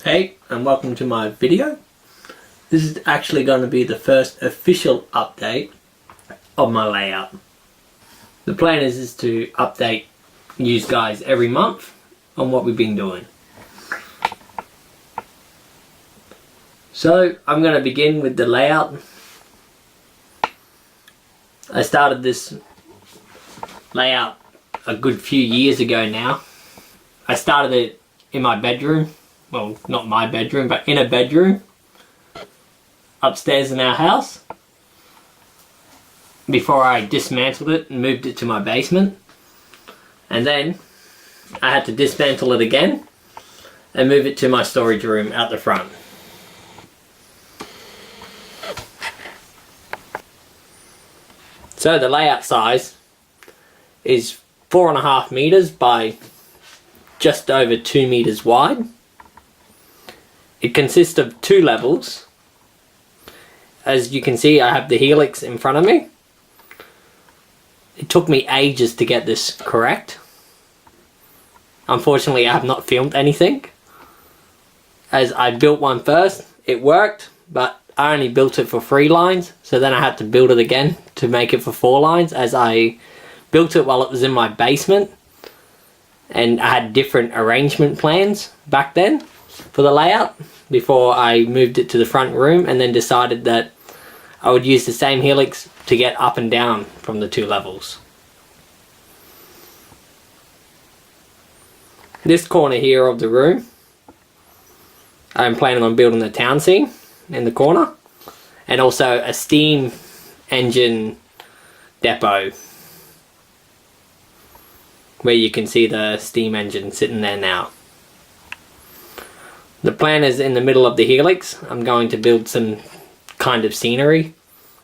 Hey, and welcome to my video. This is actually going to be the first official update of my layout. The plan is to update you guys every month on what we've been doing. So I'm going to begin with the layout. I started this layout a good few years ago now. I started it in my bedroom. Well, not my bedroom, but in a bedroom upstairs in our house before I dismantled it and moved it to my basement. And then I had to dismantle it again and move it to my storage room out the front. So the layout size is 4.5 meters by just over 2 meters wide. It consists of 2 levels. As you can see, I have the helix in front of me. It took me ages to get this correct. Unfortunately, I have not filmed anything. As I built one first, it worked, but I only built it for 3 lines, so then I had to build it again to make it for 4 lines, as I built it while it was in my basement, and I had different arrangement plans back then for the layout before I moved it to the front room, and then decided that I would use the same helix to get up and down from the 2 levels. This corner here of the room, I'm planning on building the town scene in the corner, and also a steam engine depot where you can see the steam engine sitting there now. The plan is in the middle of the helix, I'm going to build some kind of scenery.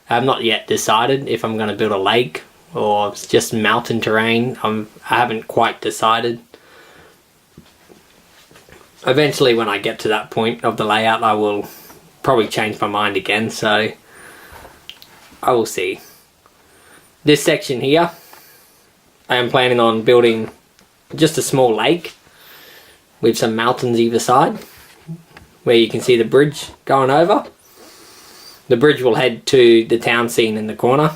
I have not yet decided if I'm going to build a lake or just mountain terrain. I haven't quite decided. Eventually, when I get to that point of the layout, I will probably change my mind again, so I will see. This section here, I am planning on building just a small lake with some mountains either side, where you can see the bridge going over. The bridge will head to the town scene in the corner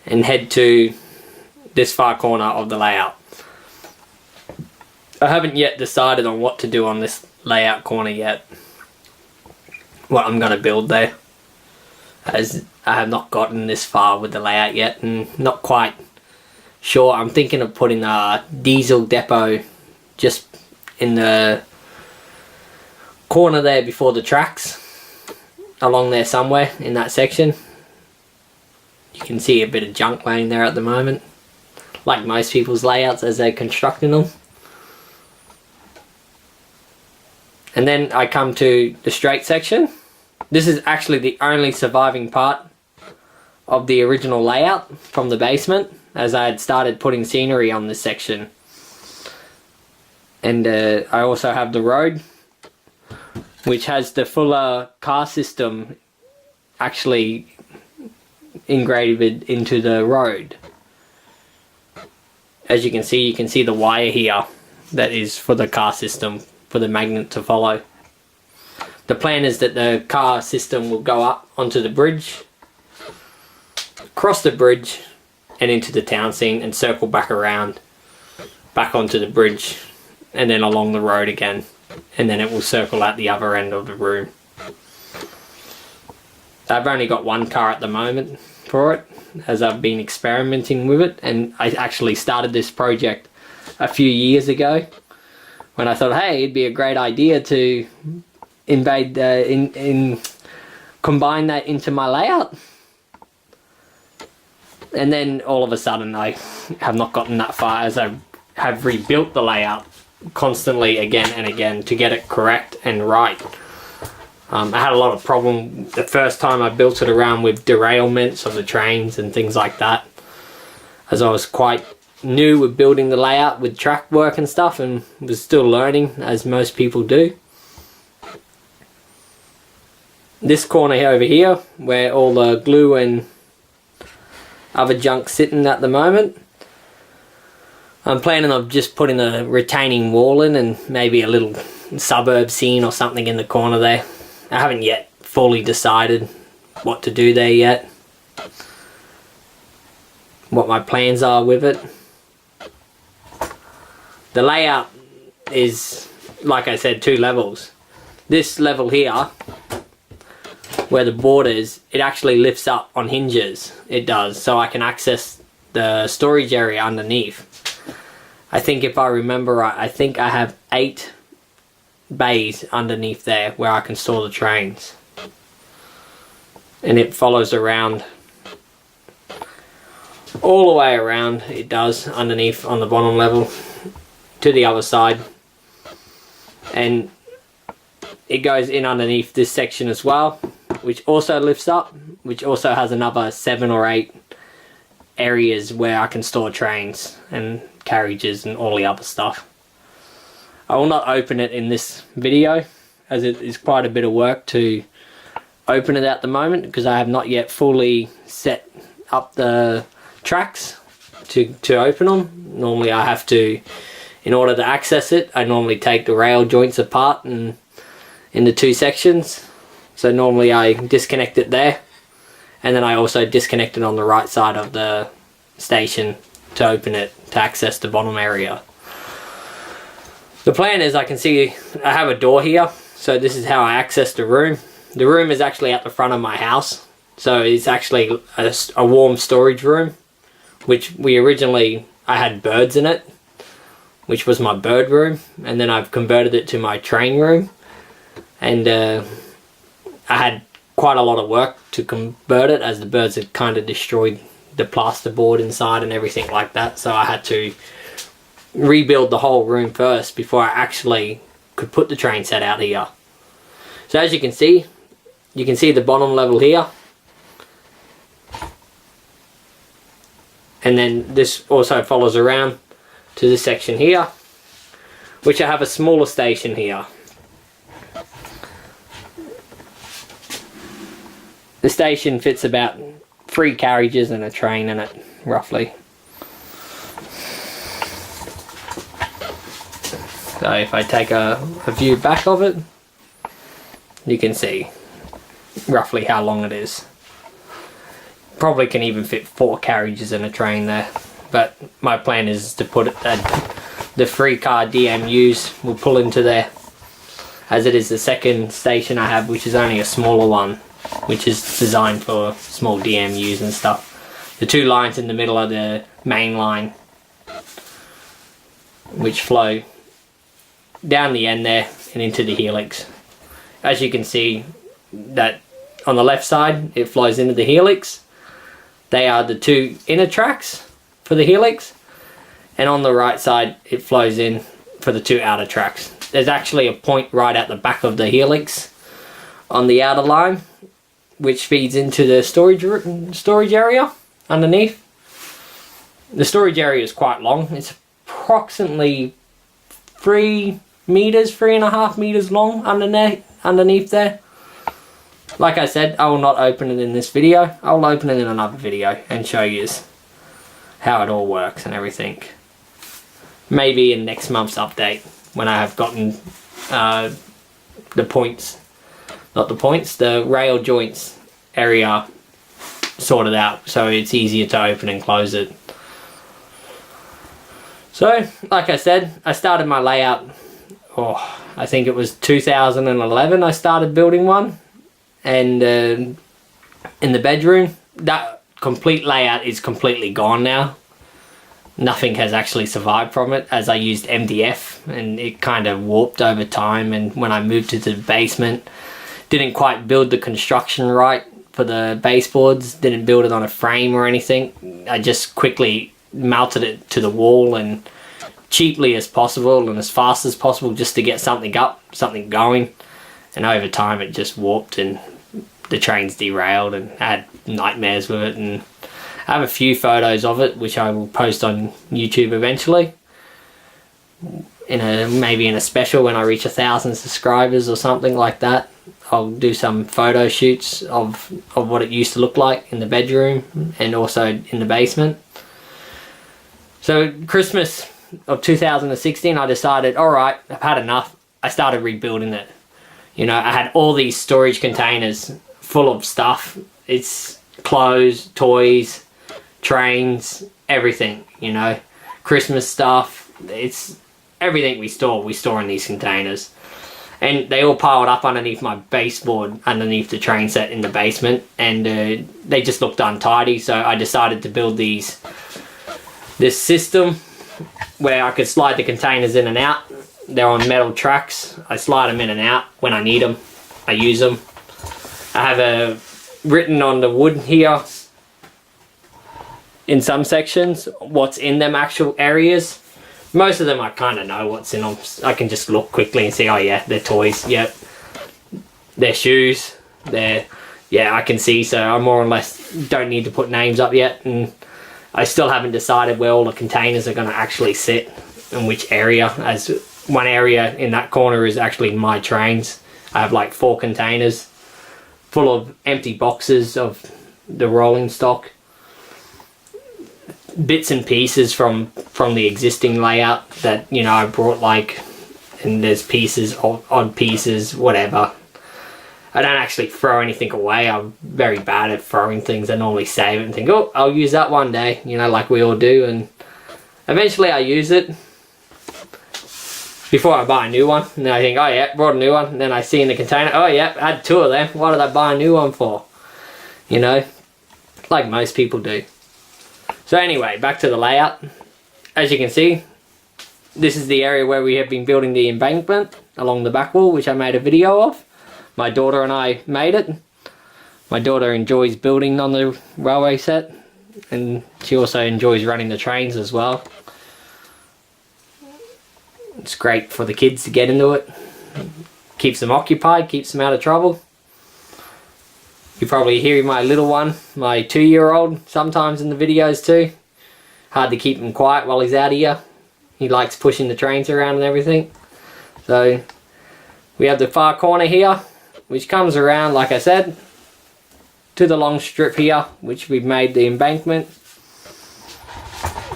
and head to this far corner of the layout. I haven't yet decided on what to do on this layout corner yet, what I'm going to build there, as I have not gotten this far with the layout yet and not quite sure. I'm thinking of putting a diesel depot just in the corner there before the tracks, along there somewhere in that section. You can see a bit of junk laying there at the moment, like most people's layouts as they're constructing them. And then I come to the straight section. This is actually the only surviving part of the original layout from the basement, as I had started putting scenery on this section. And I also have the road, which has the fuller car system actually engraved into the road. As you can see the wire here that is for the car system, for the magnet to follow. The plan is that the car system will go up onto the bridge, cross the bridge and into the town scene, and circle back around, back onto the bridge, and then along the road again, and then it will circle out the other end of the room. I've only got one car at the moment for it, as I've been experimenting with it, and I actually started this project a few years ago when I thought, hey, it'd be a great idea to combine that into my layout. And then all of a sudden I have not gotten that far, as I have rebuilt the layout constantly again and again to get it correct and right. I had a lot of problem the first time I built it around with derailments of the trains and things like that, as I was quite new with building the layout with track work and stuff, and was still learning, as most people do. This corner here over here, where all the glue and other junk sitting at the moment, I'm planning on just putting a retaining wall in and maybe a little suburb scene or something in the corner there. I haven't yet fully decided what to do there yet, what my plans are with it. The layout is, like I said, 2 levels. This level here, where the board is, it actually lifts up on hinges. It does, so I can access the storage area underneath. I think if I remember right, I think I have 8 bays underneath there where I can store the trains. And it follows around, all the way around, it does, underneath on the bottom level to the other side. And it goes in underneath this section as well, which also lifts up, which also has another 7 or 8 areas where I can store trains and carriages and all the other stuff. I will not open it in this video, as it is quite a bit of work to open it at the moment, because I have not yet fully set up the tracks to open them. Normally I have to, in order to access it, I normally take the rail joints apart and into 2 sections. So normally I disconnect it there, and then I also disconnect it on the right side of the station to open it to access the bottom area. The plan is, I can see I have a door here, so this is how I access the room. The room is actually at the front of my house, so it's actually a warm storage room, which I had birds in it, which was my bird room, and then I've converted it to my train room. And I had quite a lot of work to convert it, as the birds had kind of destroyed the plasterboard inside and everything like that, so I had to rebuild the whole room first before I actually could put the train set out here. So as you can see the bottom level here, and then this also follows around to this section here, which I have a smaller station here. The station fits about 3 carriages and a train in it, roughly. So if I take a view back of it, you can see roughly how long it is. Probably can even fit 4 carriages and a train there, but my plan is to put it that the 3-car DMUs will pull into there, as it is the second station I have, which is only a smaller one, which is designed for small DMUs and stuff. The 2 lines in the middle are the main line, which flow down the end there and into the helix. As you can see, that on the left side it flows into the helix. They are the 2 inner tracks for the helix, and on the right side it flows in for the 2 outer tracks. There's actually a point right at the back of the helix on the outer line, which feeds into the storage area underneath. The storage area is quite long. It's approximately 3.5 meters long underneath there. Like I said, I will not open it in this video. I will open it in another video and show you how it all works and everything. Maybe in next month's update, when I have gotten the rail joints area sorted out, so it's easier to open and close it. So, like I said, I started my layout, I think it was 2011 I started building one, and in the bedroom, that complete layout is completely gone now. Nothing has actually survived from it, as I used MDF and it kind of warped over time, and when I moved to the basement, didn't quite build the construction right for the baseboards, didn't build it on a frame or anything. I just quickly mounted it to the wall, and cheaply as possible and as fast as possible, just to get something up, something going, and over time it just warped and the trains derailed, and I had nightmares with it. And I have a few photos of it which I will post on YouTube eventually, maybe in a special when I reach 1,000 subscribers or something like that. I'll do some photo shoots of what it used to look like in the bedroom and also in the basement. So Christmas of 2016 I decided, alright, I've had enough. I started rebuilding it. You know, I had all these storage containers full of stuff. It's clothes, toys, trains, everything, you know. Christmas stuff. It's everything we store in these containers. And they all piled up underneath my baseboard, underneath the train set in the basement, and they just looked untidy. So I decided to build this system where I could slide the containers in and out. They're on metal tracks. I slide them in and out when I need them. I use them. I have written on the wood here, in some sections, what's in them actual areas. Most of them I kind of know what's in them. I can just look quickly and see, oh yeah, they're toys, yep. They're shoes, yeah, I can see, so I more or less don't need to put names up yet, and I still haven't decided where all the containers are going to actually sit, in which area, as one area in that corner is actually my trains. I have like 4 containers full of empty boxes of the rolling stock. Bits and pieces from the existing layout that, you know, I brought, like, and there's pieces, odd pieces, whatever. I don't actually throw anything away. I'm very bad at throwing things. I normally save it and think, oh, I'll use that one day, you know, like we all do, and eventually I use it before I buy a new one. And then I think, oh yeah, brought a new one, and then I see in the container, oh yeah, I had 2 of them, what did I buy a new one for? You know, like most people do. So anyway, back to the layout. As you can see, this is the area where we have been building the embankment along the back wall, which I made a video of. My daughter and I made it. My daughter enjoys building on the railway set, and she also enjoys running the trains as well. It's great for the kids to get into it. Keeps them occupied, keeps them out of trouble. You probably hear my little one, my 2-year-old, sometimes in the videos too. Hard to keep him quiet while he's out here. He likes pushing the trains around and everything. So we have the far corner here, which comes around, like I said, to the long strip here, which we've made the embankment.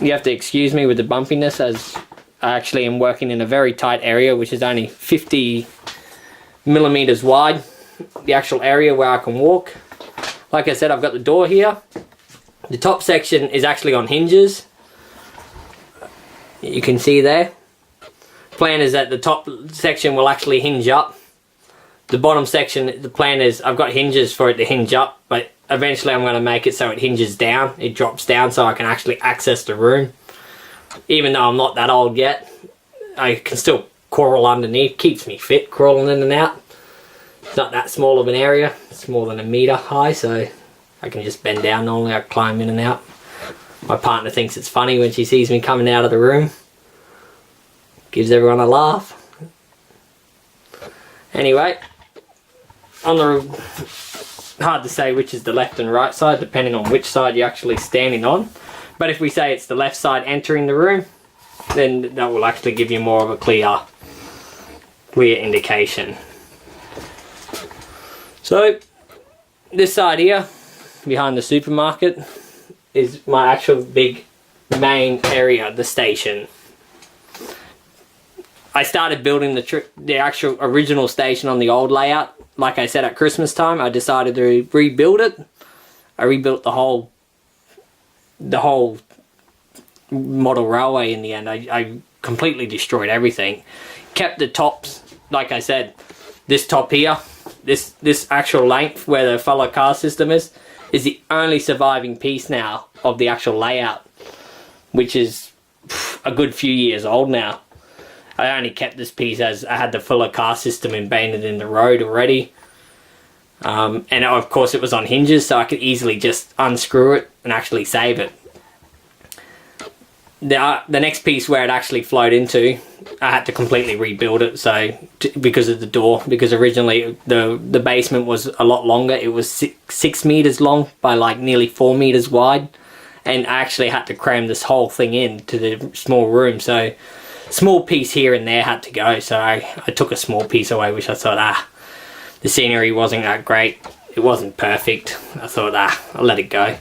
You have to excuse me with the bumpiness, as I actually am working in a very tight area, which is only 50 millimeters wide. The actual area where I can walk. Like I said, I've got the door here. The top section is actually on hinges. You can see there. Plan is that the top section will actually hinge up. The bottom section, the plan is I've got hinges for it to hinge up, but eventually I'm going to make it so it hinges down. It drops down so I can actually access the room. Even though I'm not that old yet, I can still crawl underneath. Keeps me fit, crawling in and out. It's not that small of an area. It's more than 1 meter high, so I can just bend down normally. I climb in and out. My partner thinks it's funny when she sees me coming out of the room. Gives everyone a laugh. Anyway, on the hard to say which is the left and right side, depending on which side you're actually standing on. But if we say it's the left side entering the room, then that will actually give you more of a clear indication. So this side here, behind the supermarket, is my actual big main area, the station. I started building the actual original station on the old layout. Like I said, at Christmas time, I decided to rebuild it. I rebuilt the whole model railway in the end. I completely destroyed everything. Kept the tops, like I said, this top here, this actual length where the fellow car system is the only surviving piece now of the actual layout, which is a good few years old now. I only kept this piece as I had the fuller car system embedded in the road already. And of course it was on hinges, so I could easily just unscrew it and actually save it. The next piece where it actually flowed into, I had to completely rebuild it, because of the door, because originally the basement was a lot longer. It was 6 meters long by like nearly 4 meters wide, and I actually had to cram this whole thing into the small room, so small piece here and there had to go. So I took a small piece away, which I thought, the scenery wasn't that great, it wasn't perfect. I thought, I'll let it go.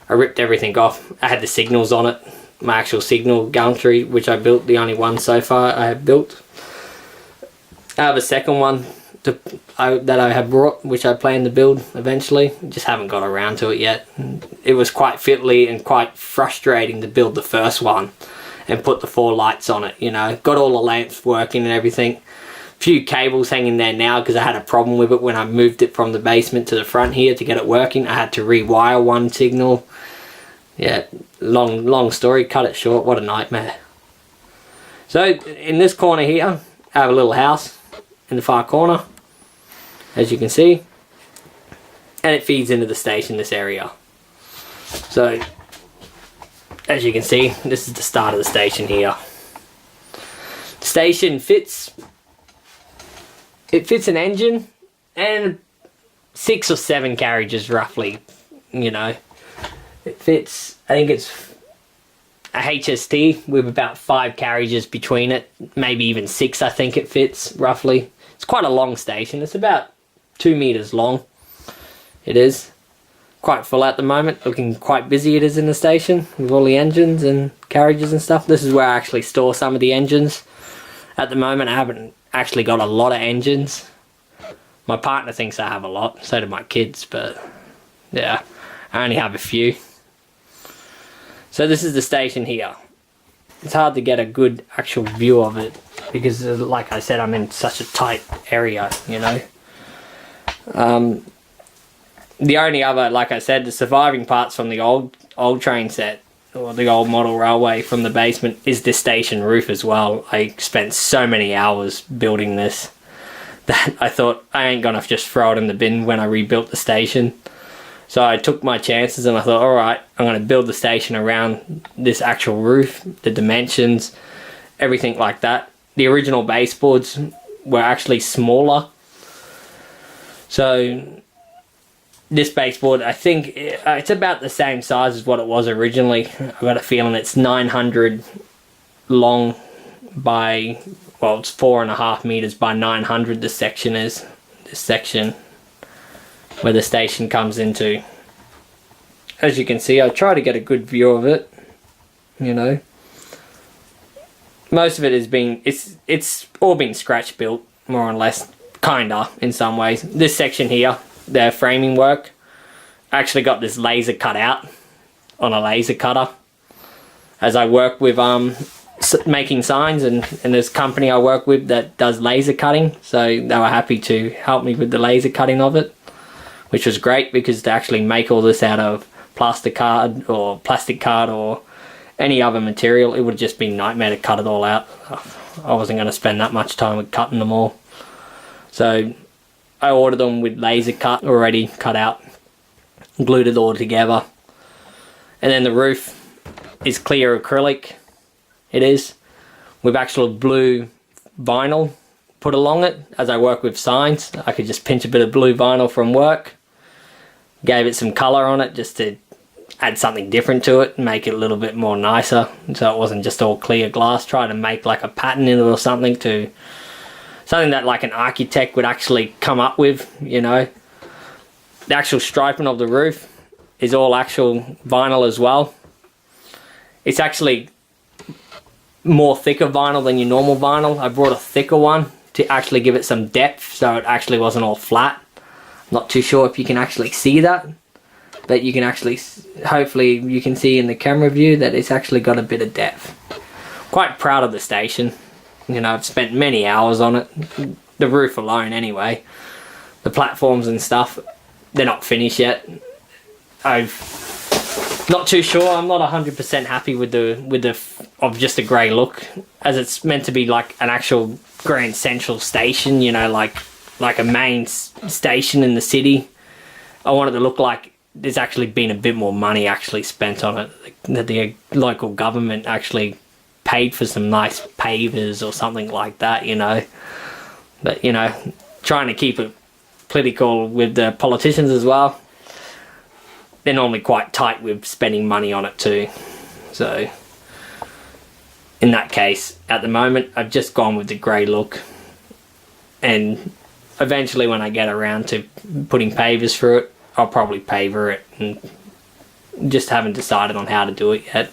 I ripped everything off. I had the signals on it, my actual signal gantry, which I built, the only one so far I have built. I have a second one that I have brought, which I plan to build eventually. Just haven't got around to it yet. It was quite fiddly and quite frustrating to build the first one and put the 4 lights on it, you know. Got all the lamps working and everything. Few cables hanging there now because I had a problem with it when I moved it from the basement to the front here to get it working. I had to rewire one signal. Yeah, long story, cut it short. What a nightmare. So in this corner here, I have a little house in the far corner, as you can see, and it feeds into the station, this area. So as you can see, this is the start of the station here. The station fits an engine and 6 or 7 carriages roughly, you know. It fits, I think it's a HST with about 5 carriages between it, maybe even 6 I think it fits roughly. It's quite a long station. It's about 2 meters long. It is quite full at the moment, looking quite busy it is in the station with all the engines and carriages and stuff. This is where I actually store some of the engines. At the moment I haven't actually got a lot of engines. My partner thinks I have a lot, so do my kids, but yeah, I only have a few. So this is the station here. It's hard to get a good actual view of it because, like I said, I'm in such a tight area, you know. The only other, like I said, the surviving parts from the old train set, or the old model railway from the basement, is this station roof as well. I spent so many hours building this that I thought I ain't gonna just throw it in the bin when I rebuilt the station. So I took my chances and I thought, alright, I'm going to build the station around this actual roof, the dimensions, everything like that. The original baseboards were actually smaller. So this baseboard, I think it's about the same size as what it was originally. I've got a feeling it's 900 long by, well, it's 4.5 meters by 900 this section is. This section where the station comes into. As you can see, I try to get a good view of it, you know. Most of it has been, it's all been scratch built, more or less, kinda, in some ways. This section here, the framing work, I actually got this laser cut out on a laser cutter as I work with making signs, and this company I work with that does laser cutting, so they were happy to help me with the laser cutting of it, which was great because to actually make all this out of plastic card or any other material, it would have just been a nightmare to cut it all out. I wasn't going to spend that much time with cutting them all. So I ordered them with laser cut, already cut out, glued it all together. And then the roof is clear acrylic. It is, with actual blue vinyl put along it. As I work with signs, I could just pinch a bit of blue vinyl from work. Gave it some colour on it just to add something different to it and make it a little bit more nicer, so it wasn't just all clear glass. Try to make like a pattern in it or something that like an architect would actually come up with, you know. The actual striping of the roof is all actual vinyl as well. It's actually more thicker vinyl than your normal vinyl. I brought a thicker one to actually give it some depth, so it actually wasn't all flat. Not too sure if you can actually see that, but you can actually, hopefully you can see in the camera view that it's actually got a bit of depth. Quite proud of the station. You know, I've spent many hours on it. The roof alone anyway. The platforms and stuff, they're not finished yet. Not too sure. I'm not 100% happy with the of just a grey look, as it's meant to be like an actual Grand Central station, you know, like a main station in the city. I want it to look like there's actually been a bit more money actually spent on it. That the local government actually paid for some nice pavers or something like that, you know. But, you know, trying to keep it political with the politicians as well. They're normally quite tight with spending money on it too. So, in that case, at the moment, I've just gone with the grey look. And eventually when I get around to putting pavers through it, I'll probably paver it, and just haven't decided on how to do it yet.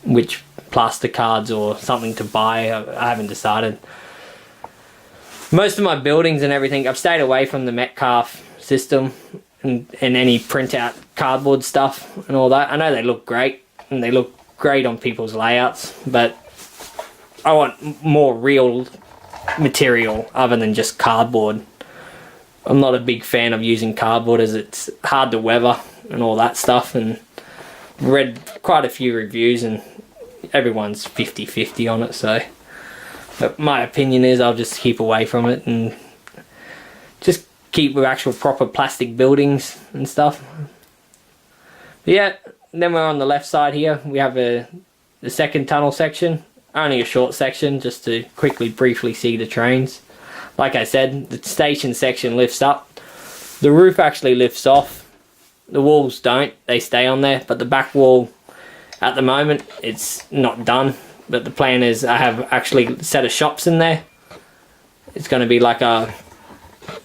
Which plaster cards or something to buy, I haven't decided. most of my buildings and everything, I've stayed away from the Metcalf system and any printout cardboard stuff and all that. I know they look great and they look great on people's layouts, but I want more real material other than just cardboard. I'm not a big fan of using cardboard as it's hard to weather and all that stuff, and read quite a few reviews and everyone's 50-50 on it, so but my opinion is I'll just keep away from it and just keep with actual proper plastic buildings and stuff. But yeah, then we're on the left side here. We have the second tunnel section, only a short section just to quickly briefly see the trains. Like I said, the station section lifts up. The roof actually lifts off. The walls don't, they stay on there, but the back wall at the moment it's not done. But the plan is I have actually a set of shops in there. It's going to be like a,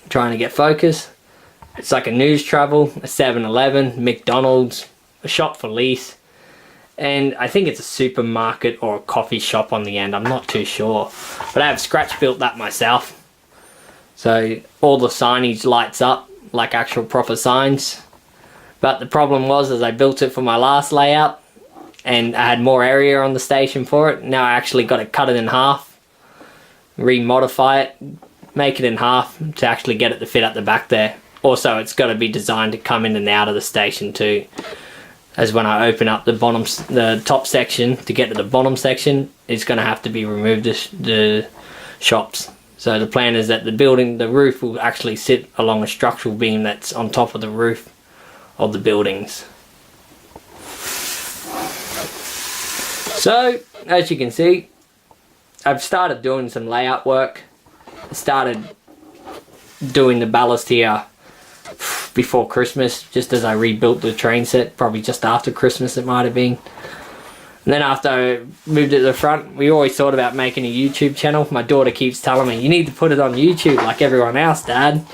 trying to get focus, it's like a News Travel, a 7-Eleven, McDonald's, a shop for lease, and I think it's a supermarket or a coffee shop on the end. I'm not too sure, but I have scratch built that myself, so all the signage lights up like actual proper signs. But the problem was, as I built it for my last layout and I had more area on the station for it, now I actually got to cut it in half, remodify it, make it in half to actually get it to fit at the back there. Also, it's got to be designed to come in and out of the station too, as when I open up the top section to get to the bottom section, it's going to have to be removed, the shops. So the plan is that the roof will actually sit along a structural beam that's on top of the roof of the buildings. So as you can see, I've started doing some layout work. I started doing the ballast here before Christmas, just as I rebuilt the train set, probably just after Christmas it might have been. And then after I moved it to the front, we always thought about making a YouTube channel. My daughter keeps telling me, you need to put it on YouTube like everyone else, Dad.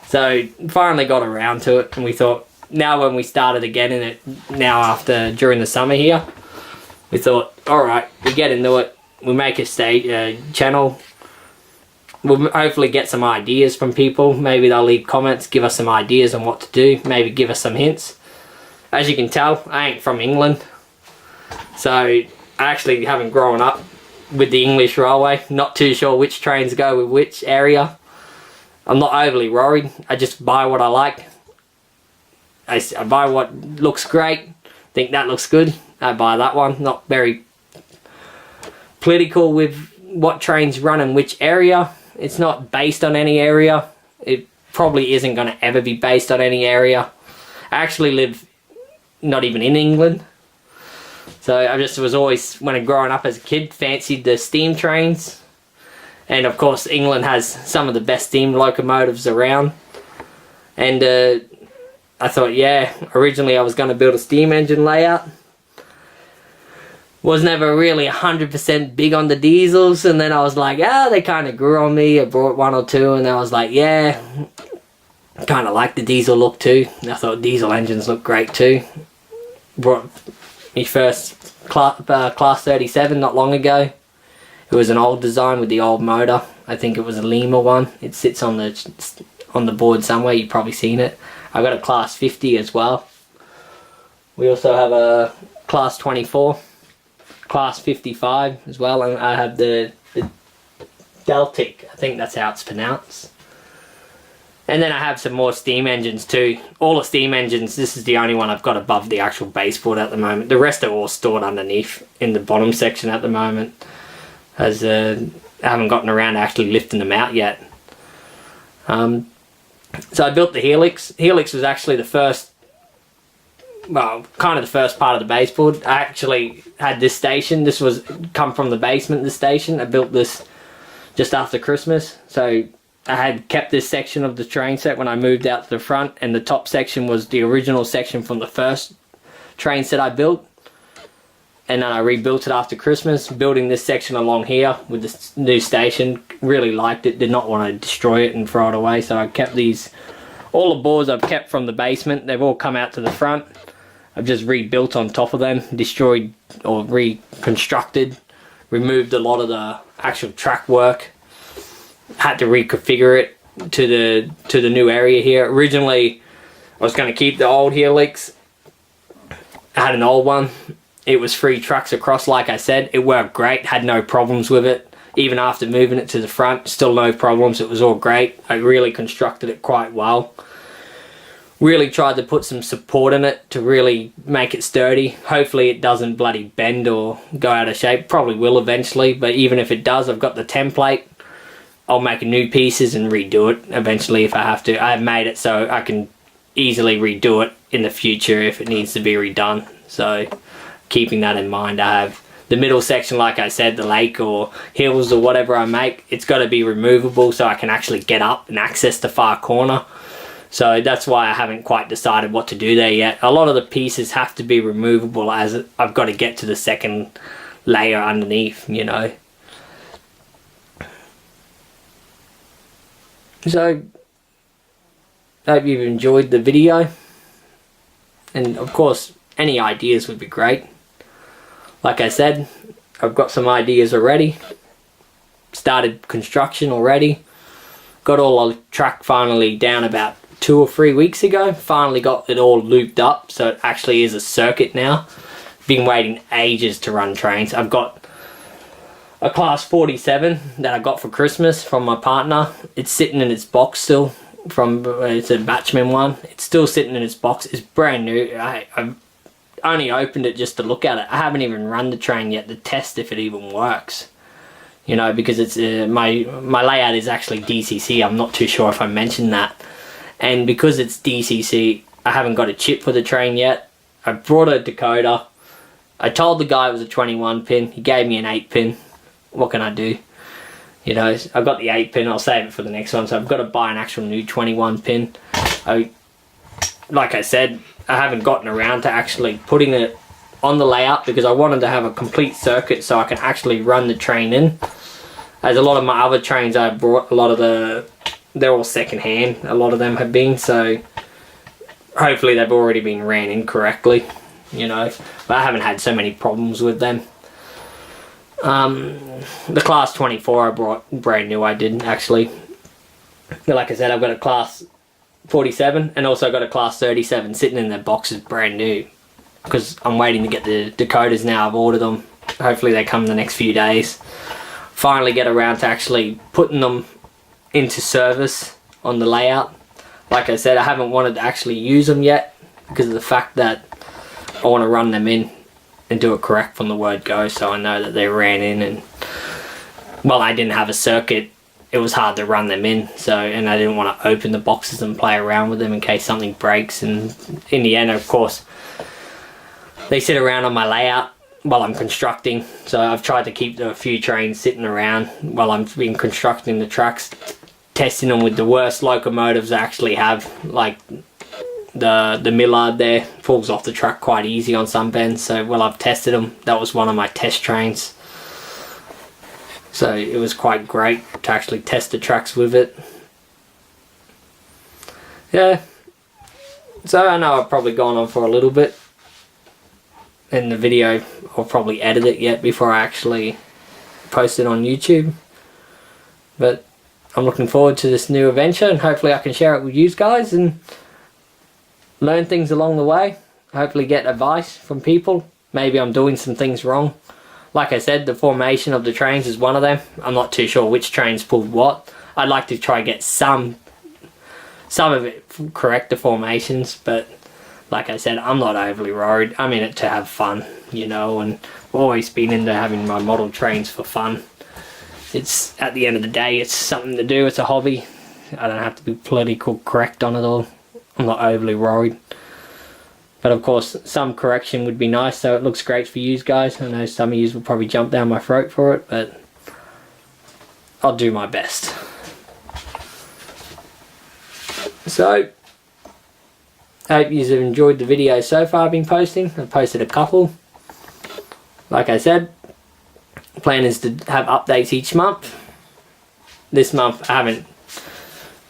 So finally got around to it, and we thought, now when we started again in it, during the summer here, we thought, alright, we get into it, we make a channel. We'll hopefully get some ideas from people. Maybe they'll leave comments, give us some ideas on what to do, maybe give us some hints. As you can tell, I ain't from England, so I actually haven't grown up with the English railway. Not too sure which trains go with which area. I'm not overly worried. I just buy what I like. I buy what looks great, think that looks good, I buy that one. Not very political with what trains run in which area. It's not based on any area. It probably isn't going to ever be based on any area. I actually live not even in England. So I just was always, when I growing up as a kid, fancied the steam trains. And of course England has some of the best steam locomotives around. And I thought, yeah, originally I was going to build a steam engine layout. Was never really 100% big on the diesels, and then I was like, they kind of grew on me. I brought one or two, and I was like, yeah, kind of like the diesel look too. And I thought diesel engines look great too. Brought my first class 37 not long ago. It was an old design with the old motor. I think it was a Lima one. It sits on the board somewhere. You've probably seen it. I got a class 50 as well. We also have a class 24. Class 55 as well, and I have the Deltic, I think that's how it's pronounced. And then I have some more steam engines too. All the steam engines, this is the only one I've got above the actual baseboard at the moment. The rest are all stored underneath in the bottom section at the moment, as I haven't gotten around to actually lifting them out yet. So I built the Helix. Helix was actually the first, well, kind of the first part of the baseboard. I actually had this station. This was come from the basement of the station. I built this just after Christmas. So I had kept this section of the train set when I moved out to the front, and the top section was the original section from the first train set I built. And then I rebuilt it after Christmas, building this section along here with this new station. Really liked it, did not want to destroy it and throw it away. So I kept these, all the boards I've kept from the basement, they've all come out to the front. I've just rebuilt on top of them, destroyed or reconstructed, removed a lot of the actual track work, had to reconfigure it to the new area here. Originally I was going to keep the old Helix. I had an old one. It was 3 tracks across, like I said. It worked great, had no problems with it. Even after moving it to the front, still no problems. It was all great. I really constructed it quite well. Really tried to put some support in it to really make it sturdy. Hopefully it doesn't bloody bend or go out of shape. Probably will eventually, but even if it does, I've got the template. I'll make new pieces and redo it eventually if I have to. I have made it so I can easily redo it in the future if it needs to be redone. So keeping that in mind, I have the middle section, like I said, the lake or hills or whatever I make, it's got to be removable so I can actually get up and access the far corner. So that's why I haven't quite decided what to do there yet. A lot of the pieces have to be removable as I've got to get to the second layer underneath, you know. So I hope you've enjoyed the video, and of course any ideas would be great. Like I said, I've got some ideas already, started construction already, got all the track finally down about 2 or 3 weeks ago, finally got it all looped up so it actually is a circuit now. Been waiting ages to run trains. I've got a class 47 that I got for Christmas from my partner. It's sitting in its box still, it's a Batchman one. It's still sitting in its box. It's brand new. I've only opened it just to look at it. I haven't even run the train yet to test if it even works, you know, because it's my layout is actually DCC. I'm not too sure if I mentioned that, and because it's DCC, I haven't got a chip for the train yet. I brought a decoder. I told the guy it was a 21 pin. He gave me an 8 pin. What can I do? You know, I've got the 8 pin. I'll save it for the next one. So I've got to buy an actual new 21 pin. Like I said, I haven't gotten around to actually putting it on the layout because I wanted to have a complete circuit so I can actually run the train in. As a lot of my other trains I brought, a lot of they're all second hand, a lot of them have been, so hopefully they've already been ran in correctly, you know, but I haven't had so many problems with them. The class 24 I brought brand new, I did actually. Like I said, I've got a class 47 and also got a class 37 sitting in their boxes brand new because I'm waiting to get the decoders now. I've ordered them. Hopefully they come in the next few days. Finally get around to actually putting them into service on the layout. Like I said, I haven't wanted to actually use them yet because of the fact that I want to run them in and do it correct from the word go, so I know that they ran in, and well, I didn't have a circuit, it was hard to run them in, so, and I didn't want to open the boxes and play around with them in case something breaks. And in the end, of course, they sit around on my layout while I'm constructing, so I've tried to keep a few trains sitting around while I'm been constructing the tracks, testing them with the worst locomotives I actually have, like the Millard there falls off the track quite easy on some bends. So well, I've tested them. That was one of my test trains, so it was quite great to actually test the tracks with it. Yeah, so I know I've probably gone on for a little bit in the video. I'll probably edit it yet before I actually post it on YouTube, but I'm looking forward to this new adventure, and hopefully I can share it with you guys and learn things along the way. Hopefully get advice from people. Maybe I'm doing some things wrong. Like I said, the formation of the trains is one of them. I'm not too sure which trains pulled what. I'd like to try get some of it correct, the formations, but like I said, I'm not overly worried. I'm in it to have fun, you know, and I've always been into having my model trains for fun. It's, at the end of the day, it's something to do, it's a hobby. I don't have to be political correct on it all. I'm not overly worried. But of course, some correction would be nice so it looks great for you guys. I know some of you will probably jump down my throat for it, but I'll do my best. So, I hope you have enjoyed the video so far I've been posting. I've posted a couple. Like I said, the plan is to have updates each month. This month I haven't,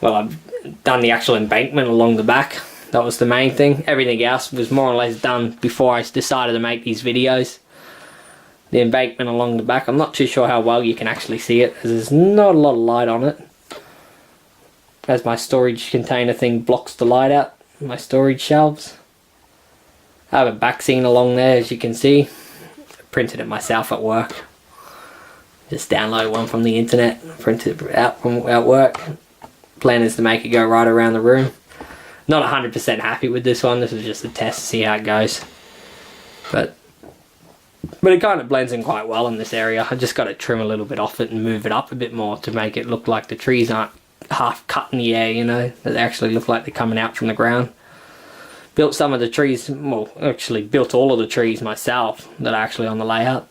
well, I've done the actual embankment along the back. That was the main thing. Everything else was more or less done before I decided to make these videos. the embankment along the back. I'm not too sure how well you can actually see it, as there's not a lot of light on it, as my storage container thing blocks the light out, my storage shelves. I have a back scene along there, as you can see. I printed it myself at work. Just download one from the internet, print it out from at work. Plan is to make it go right around the room. Not 100% happy with this one. This is just a test to see how it goes. But it kind of blends in quite well in this area. I just got to trim a little bit off it and move it up a bit more to make it look like the trees aren't half cut in the air, you know. That they actually look like they're coming out from the ground. Built some of the trees, well, actually built all of the trees myself that are actually on the layout.